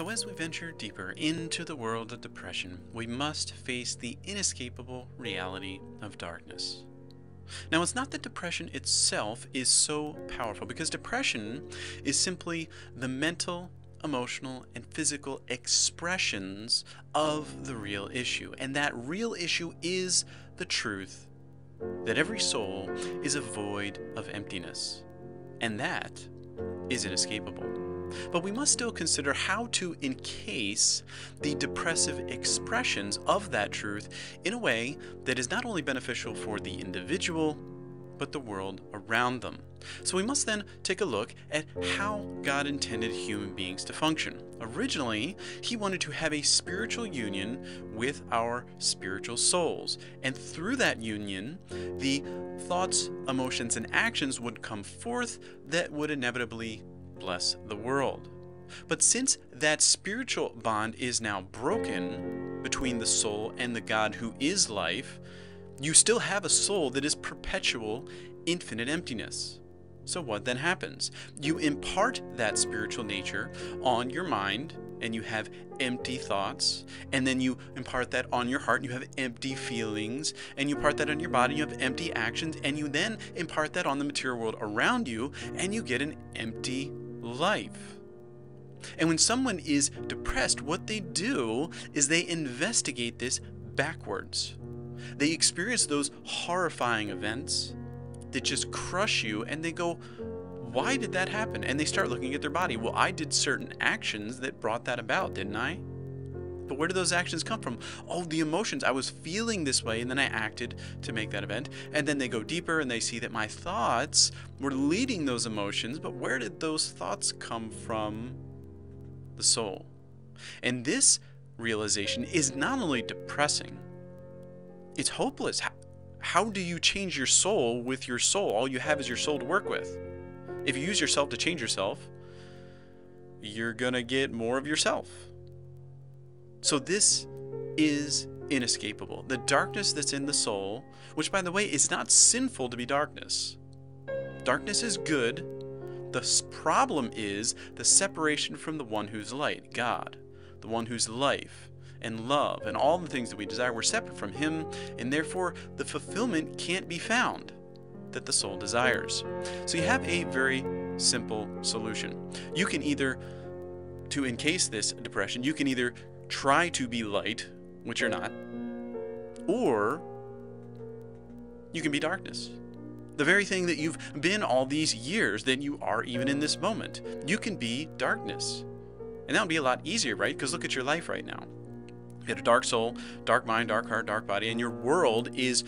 So as we venture deeper into the world of depression, we must face the inescapable reality of darkness. Now, it's not that depression itself is so powerful, because depression is simply the mental, emotional, and physical expressions of the real issue. And that real issue is the truth that every soul is a void of emptiness. And that is inescapable. But we must still consider how to encase the depressive expressions of that truth in a way that is not only beneficial for the individual, but the world around them. So we must then take a look at how God intended human beings to function. Originally, He wanted to have a spiritual union with our spiritual souls. And through that union, the thoughts, emotions, and actions would come forth that would inevitably bless the world. But since that spiritual bond is now broken between the soul and the God who is life, you still have a soul that is perpetual, infinite emptiness. So what then happens? You impart that spiritual nature on your mind, and you have empty thoughts, and then you impart that on your heart, and you have empty feelings, and you impart that on your body, and you have empty actions, and you then impart that on the material world around you, and you get an empty life. And when someone is depressed, what they do is they investigate this backwards. They experience those horrifying events that just crush you, and they go, why did that happen? And they start looking at their body. Well, I did certain actions that brought that about, didn't I? But where do those actions come from? Oh, the emotions. I was feeling this way, and then I acted to make that event. And then they go deeper, and they see that my thoughts were leading those emotions. But where did those thoughts come from? The soul. And this realization is not only depressing, it's hopeless. How do you change your soul with your soul? All you have is your soul to work with. If you use yourself to change yourself, you're going to get more of yourself. So this is inescapable. The darkness that's in the soul, which, by the way, is not sinful to be darkness. Darkness is good. The problem is the separation from the one who's light, God, the one who's life and love and all the things that we desire. We're separate from Him, and therefore the fulfillment can't be found that the soul desires. So you have a very simple solution. You can either, to encase this depression, you can either try to be light, which you're not, or you can be darkness. The very thing that you've been all these years, that you are even in this moment. You can be darkness. And that would be a lot easier, right? Because look at your life right now. You have a dark soul, dark mind, dark heart, dark body, and your world is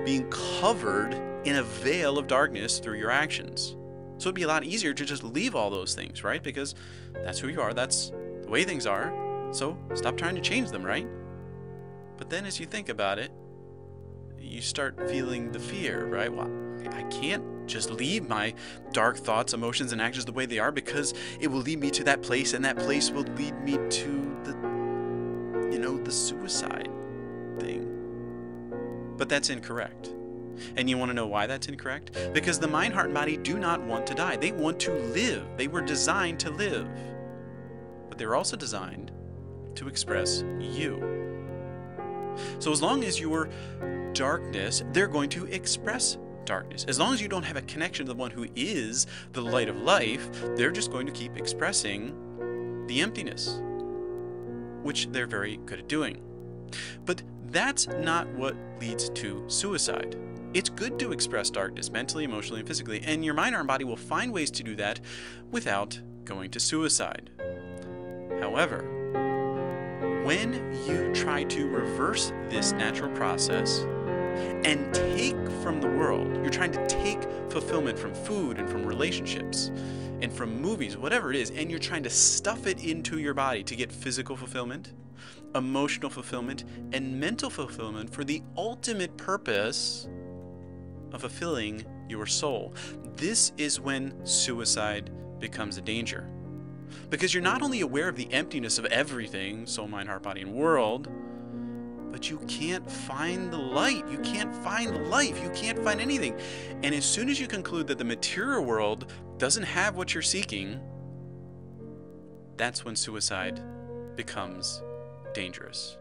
being covered in a veil of darkness through your actions. So it'd be a lot easier to just leave all those things, right? Because that's who you are, that's the way things are. So stop trying to change them, right? But then as you think about it, you start feeling the fear, right? Well, I can't just leave my dark thoughts, emotions, and actions the way they are, because it will lead me to that place, and that place will lead me to the suicide thing. But that's incorrect. And you want to know why that's incorrect? Because the mind, heart, and body do not want to die. They want to live. They were designed to live. But they were also designed to express you. So as long as you're darkness, they're going to express darkness. As long as you don't have a connection to the one who is the light of life, they're just going to keep expressing the emptiness, which they're very good at doing. But that's not what leads to suicide. It's good to express darkness mentally, emotionally, and physically, and your mind and body will find ways to do that without going to suicide. However, when you try to reverse this natural process and take from the world, you're trying to take fulfillment from food and from relationships and from movies, whatever it is, and you're trying to stuff it into your body to get physical fulfillment, emotional fulfillment, and mental fulfillment for the ultimate purpose of fulfilling your soul. This is when suicide becomes a danger. Because you're not only aware of the emptiness of everything, soul, mind, heart, body, and world, but you can't find the light. You can't find life. You can't find anything. And as soon as you conclude that the material world doesn't have what you're seeking, that's when suicide becomes dangerous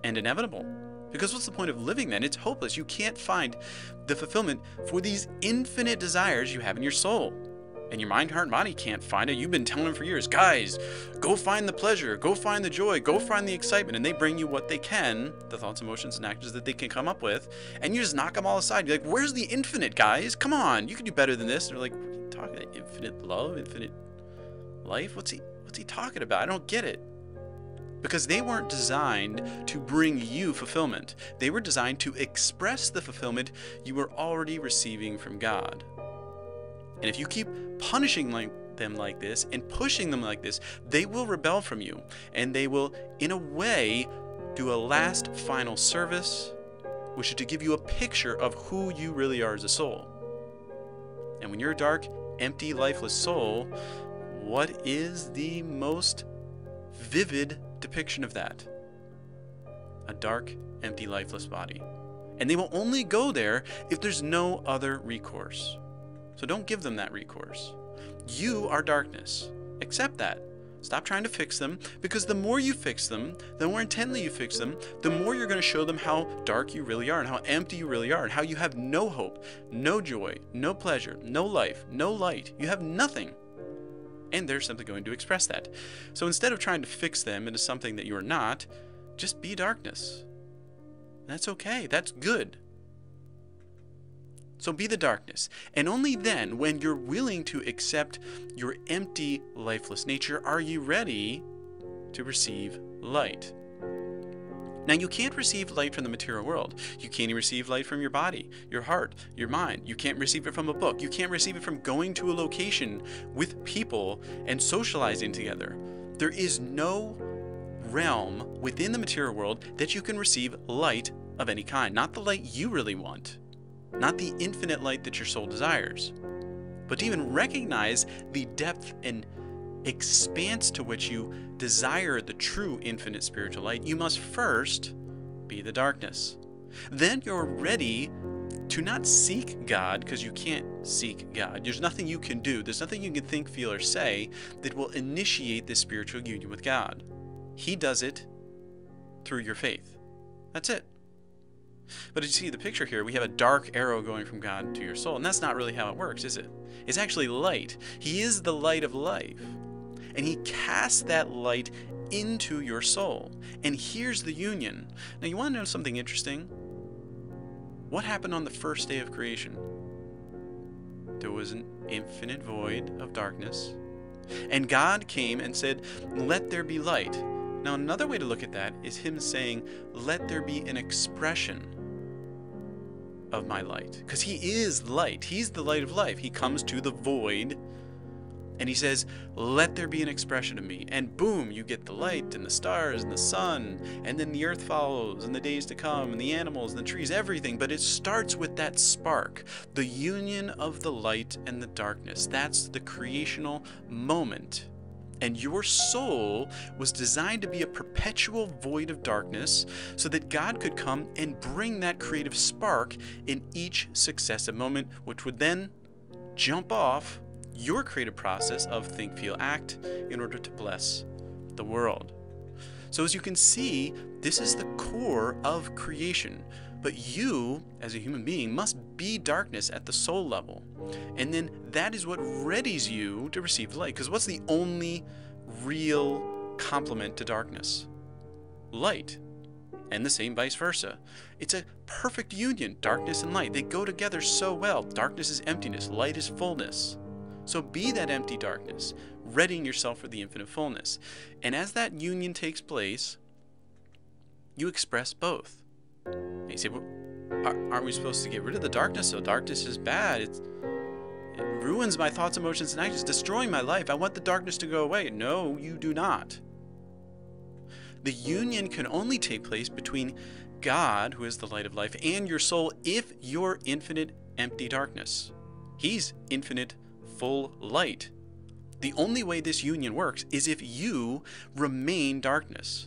and inevitable. Because what's the point of living then? It's hopeless. You can't find the fulfillment for these infinite desires you have in your soul. And your mind, heart, and body can't find it. You've been telling them for years, guys, go find the pleasure, go find the joy, go find the excitement. And they bring you what they can, the thoughts, emotions, and actions that they can come up with. And you just knock them all aside. You're like, where's the infinite, guys? Come on, you can do better than this. And they're like, what are you talking about? Infinite love, infinite life? What's he talking about? I don't get it. Because they weren't designed to bring you fulfillment. They were designed to express the fulfillment you were already receiving from God. And if you keep punishing them like this and pushing them like this, they will rebel from you. And they will, in a way, do a last final service, which is to give you a picture of who you really are as a soul. And when you're a dark, empty, lifeless soul, what is the most vivid depiction of that? A dark, empty, lifeless body. And they will only go there if there's no other recourse. So don't give them that recourse. You are darkness. Accept that. Stop trying to fix them, because the more you fix them, the more intently you fix them, the more you're going to show them how dark you really are and how empty you really are and how you have no hope, no joy, no pleasure, no life, no light. You have nothing. And they're simply going to express that. So instead of trying to fix them into something that you are not, just be darkness. That's okay. That's good. So be the darkness. And only then, when you're willing to accept your empty, lifeless nature, are you ready to receive light. Now, you can't receive light from the material world. You can't receive light from your body, your heart, your mind. You can't receive it from a book. You can't receive it from going to a location with people and socializing together. There is no realm within the material world that you can receive light of any kind. Not the light you really want. Not the infinite light that your soul desires. But to even recognize the depth and expanse to which you desire the true infinite spiritual light, you must first be the darkness. Then you're ready to not seek God, because you can't seek God. There's nothing you can do. There's nothing you can think, feel, or say that will initiate this spiritual union with God. He does it through your faith. That's it. But as you see the picture here, we have a dark arrow going from God to your soul, and that's not really how it works, is it? It's actually light. He is the light of life, and he casts that light into your soul. And here's the union. Now, you want to know something interesting? What happened on the first day of creation? There was an infinite void of darkness, and God came and said, "Let there be light." Now, another way to look at that is him saying, "Let there be an expression of my light," because he is light. He's the light of life. He comes to the void and he says, "Let there be an expression of me." And boom, you get the light and the stars and the sun, and then the earth follows, and the days to come, and the animals and the trees, everything. But it starts with that spark, the union of the light and the darkness. That's the creational moment. And your soul was designed to be a perpetual void of darkness so that God could come and bring that creative spark in each successive moment, which would then jump off your creative process of think, feel, act in order to bless the world. So as you can see, this is the core of creation. But you, as a human being, must be darkness at the soul level. And then that is what readies you to receive light. Because what's the only real complement to darkness? Light. And the same vice versa. It's a perfect union, darkness and light. They go together so well. Darkness is emptiness, light is fullness. So be that empty darkness, readying yourself for the infinite fullness. And as that union takes place, you express both. And you say, well, aren't we supposed to get rid of the darkness? So darkness is bad. It ruins my thoughts, emotions, and actions, destroying my life. I want the darkness to go away. No, you do not. The union can only take place between God, who is the light of life, and your soul if you're infinite, empty darkness. He's infinite, full light. The only way this union works is if you remain darkness.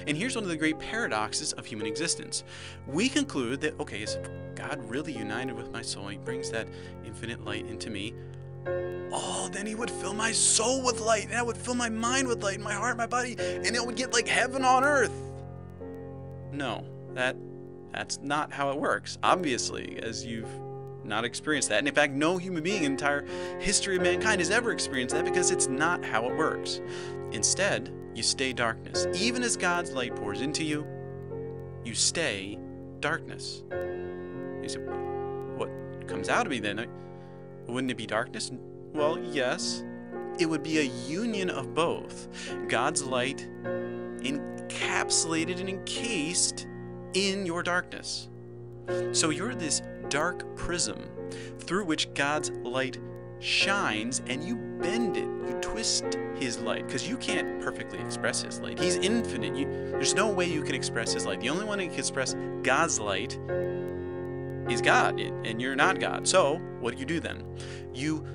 And here's one of the great paradoxes of human existence. We conclude that, okay, is God really united with my soul? He brings that infinite light into me. oh, then he would fill my soul with light, and I would fill my mind with light, and my heart, my body, and it would get like heaven on earth. No, that's not how it works, obviously, as you've not experienced that. And in fact, no human being in the entire history of mankind has ever experienced that, because it's not how it works. Instead, you stay darkness. Even as God's light pours into you, you stay darkness. You say, what comes out of me then? Wouldn't it be darkness? Well, yes. It would be a union of both. God's light encapsulated and encased in your darkness. So you're this dark prism through which God's light shines, and you bend it, you twist his light, because you can't perfectly express his light. He's infinite. There's no way you can express his light. The only one who can express God's light is God, and you're not God. So what do? Then you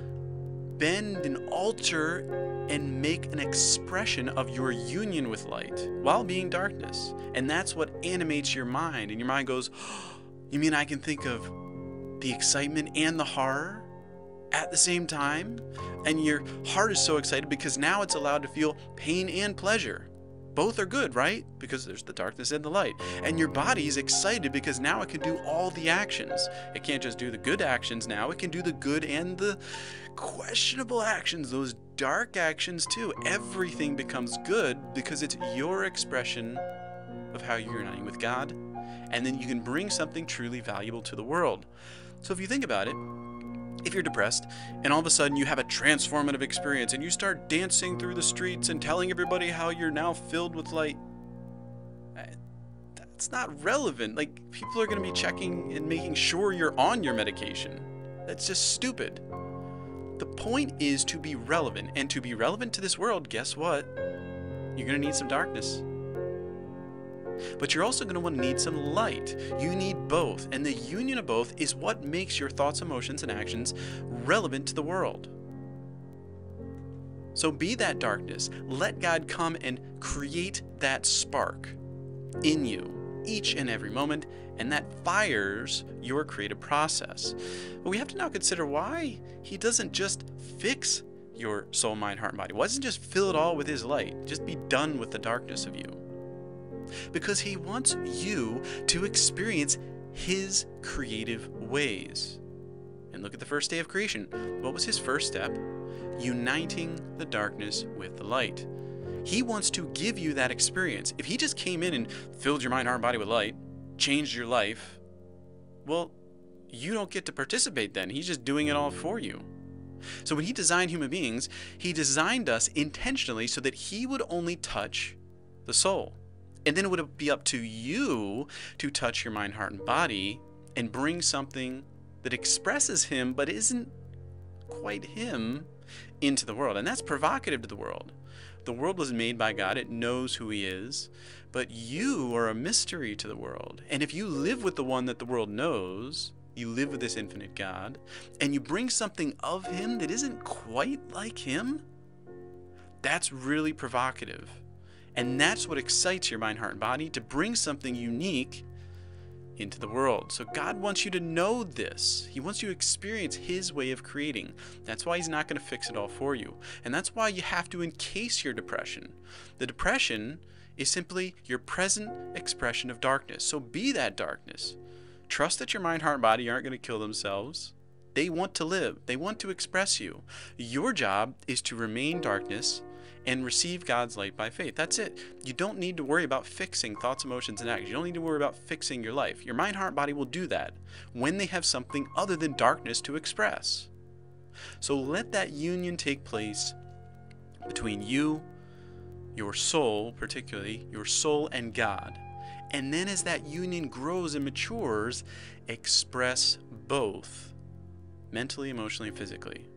bend and alter and make an expression of your union with light while being darkness. And that's what animates your mind. And your mind goes, oh, you mean I can think of the excitement and the horror at the same time? And your heart is so excited because now it's allowed to feel pain and pleasure. Both are good, right? Because there's the darkness and the light. And your body is excited because now it can do all the actions. It can't just do the good actions now. It can do the good and the questionable actions, those dark actions too. Everything becomes good because it's your expression of how you're uniting with God. And then you can bring something truly valuable to the world. So if you think about it, if you're depressed and all of a sudden you have a transformative experience and you start dancing through the streets and telling everybody how you're now filled with light, that's not relevant. Like, people are going to be checking and making sure you're on your medication. That's just stupid. The point is to be relevant, and to be relevant to this world, guess what? You're going to need some darkness. But you're also going to want to need some light. You need both, and the union of both is what makes your thoughts, emotions, and actions relevant to the world. So be that darkness. Let God come and create that spark in you each and every moment, and that fires your creative process. But we have to now consider why he doesn't just fix your soul, mind, heart, and body. Why doesn't he just fill it all with his light? Just be done with the darkness of you. Because he wants you to experience his creative ways. And look at the first day of creation. What was his first step? Uniting the darkness with the light. He wants to give you that experience. If he just came in and filled your mind, heart, and body with light, changed your life, well, you don't get to participate then. He's just doing it all for you. So when he designed human beings, he designed us intentionally so that he would only touch the soul. And then it would be up to you to touch your mind, heart, and body and bring something that expresses him but isn't quite him into the world. And that's provocative to the world. The world was made by God. It knows who he is. But you are a mystery to the world. And if you live with the one that the world knows, you live with this infinite God, and you bring something of him that isn't quite like him, that's really provocative. And that's what excites your mind, heart, and body, to bring something unique into the world. So God wants you to know this. He wants you to experience his way of creating. That's why he's not going to fix it all for you. And that's why you have to encase your depression. The depression is simply your present expression of darkness. So be that darkness. Trust that your mind, heart, and body aren't going to kill themselves. They want to live. They want to express you. Your job is to remain darkness and receive God's light by faith. That's it. You don't need to worry about fixing thoughts, emotions, and actions. You don't need to worry about fixing your life. Your mind, heart, body will do that when they have something other than darkness to express. So let that union take place between you, your soul, particularly your soul, and God. And then as that union grows and matures, express both mentally, emotionally, and physically.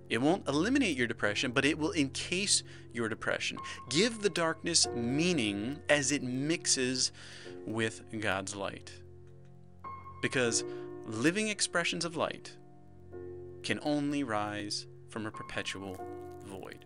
It won't eliminate your depression, but it will encase your depression. Give the darkness meaning as it mixes with God's light. Because living expressions of light can only rise from a perpetual void.